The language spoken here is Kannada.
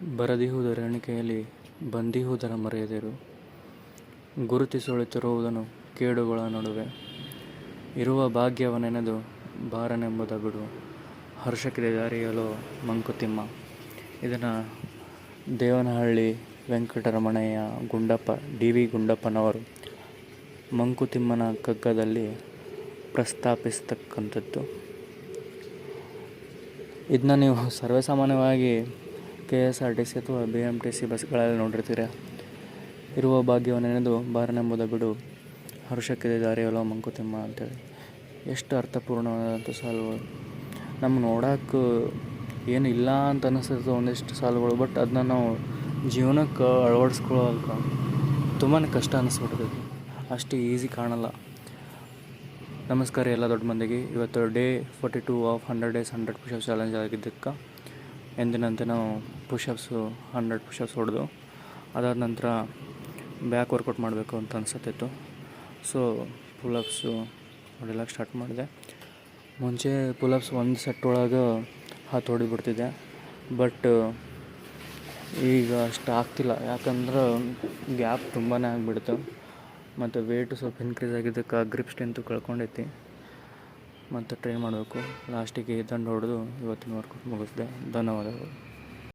ಬರದಿಹುದರ ಎಣಿಕೆಯಲ್ಲಿ ಬಂದಿಹುದರ ಮರೆಯದಿರು. ಗುರುತಿಸೊಳಿತಿರುವುದನು ಕೇಡುಗಳ ನಡುವೆ. ಇರುವ ಭಾಗ್ಯವ ನೆನೆದು ಬಾರನೆಂಬುದ ಬಿಡು. ಹರ್ಷಕ್ಕಿದೆ ದಾರಿಯಲೋ ಮಂಕುತಿಮ್ಮ. ಇದನ್ನು ದೇವನಹಳ್ಳಿ ವೆಂಕಟರಮಣಯ್ಯ ಗುಂಡಪ್ಪ ಡಿ.ವಿ. ಗುಂಡಪ್ಪನವರು ಮಂಕುತಿಮ್ಮನ ಕಗ್ಗದಲ್ಲಿ ಪ್ರಸ್ತಾಪಿಸ್ತಕ್ಕಂಥದ್ದು. ಇದನ್ನ ನೀವು ಸರ್ವೇಸಾಮಾನ್ಯವಾಗಿ KSRTC ಅಥವಾ BMTC ಬಸ್ಗಳಲ್ಲಿ ನೋಡಿರ್ತೀರ. ಇರುವ ಭಾಗ್ಯವ ನೆನೆದು ಬಾರನೆಂಬುದ ಬಿಡು, ಹರ್ಷಕ್ಕಿದೆ ದಾರಿಯಲ್ಲೋ ಮಂಕುತಿಮ್ಮ ಅಂತೇಳಿ. ಎಷ್ಟು ಅರ್ಥಪೂರ್ಣವಾದಂಥ ಸಾಲುಗಳು. ನಮ್ಗೆ ನೋಡೋಕೆ ಏನು ಇಲ್ಲ ಅಂತ ಅನಿಸ್ತದೆ ಒಂದಿಷ್ಟು ಸಾಲುಗಳು, ಬಟ್ ಅದನ್ನ ನಾವು ಜೀವನಕ್ಕೆ ಅಳವಡಿಸ್ಕೊಳ್ಳೋಕೆ ತುಂಬಾ ಕಷ್ಟ ಅನ್ನಿಸ್ಬಿಡ್ತೈತಿ. ಅಷ್ಟು ಈಸಿ ಕಾಣಲ್ಲ. ನಮಸ್ಕಾರ ಎಲ್ಲ ದೊಡ್ಡ ಮಂದಿಗೆ. ಇವತ್ತು day 42 of 100 days 100 push-ups challenge ಆಗಿದ್ದಕ್ಕೆ ಎಂದಿನಂತೆ ನಾವು 100 ಪುಷಪ್ಸ್ ಹೊಡೆದು ಅದಾದ ನಂತರ ಬ್ಯಾಕ್ ವರ್ಕೌಟ್ ಮಾಡಬೇಕು ಅಂತ ಅನಿಸುತ್ತಿತ್ತು. ಸೊ ಪುಲಪ್ಸು ಹೊಡೆಯಕ್ಕೆ ಸ್ಟಾರ್ಟ್ ಮಾಡಿದೆ. ಮುಂಚೆ ಪುಲಪ್ಸ್ ಒಂದು ಸೆಟ್ ಒಳಗೆ 10 ಹೊಡಿಬಿಡ್ತಿದ್ದೆ, ಬಟ್ ಈಗ ಅಷ್ಟು ಆಗ್ತಿಲ್ಲ. ಯಾಕಂದ್ರೆ ಗ್ಯಾಪ್ ತುಂಬಾ ಆಗಿಬಿಡ್ತು ಮತ್ತು ವೇಟು ಸ್ವಲ್ಪ ಇನ್ಕ್ರೀಸ್ ಆಗಿದ್ದಕ್ಕೆ ಗ್ರಿಪ್ ಸ್ಟ್ರೆಂತು ಕಳ್ಕೊಂಡೈತಿ. ಮತ್ತು ಟ್ರೈ ಮಾಡಬೇಕು. ಲಾಸ್ಟಿಗೆ ದಂಡು ಹೊಡೆದು ಇವತ್ತಿನ ವರ್ಕೌಟ್ ಮುಗಿಸಿದೆ. ಧನ್ಯವಾದಗಳು.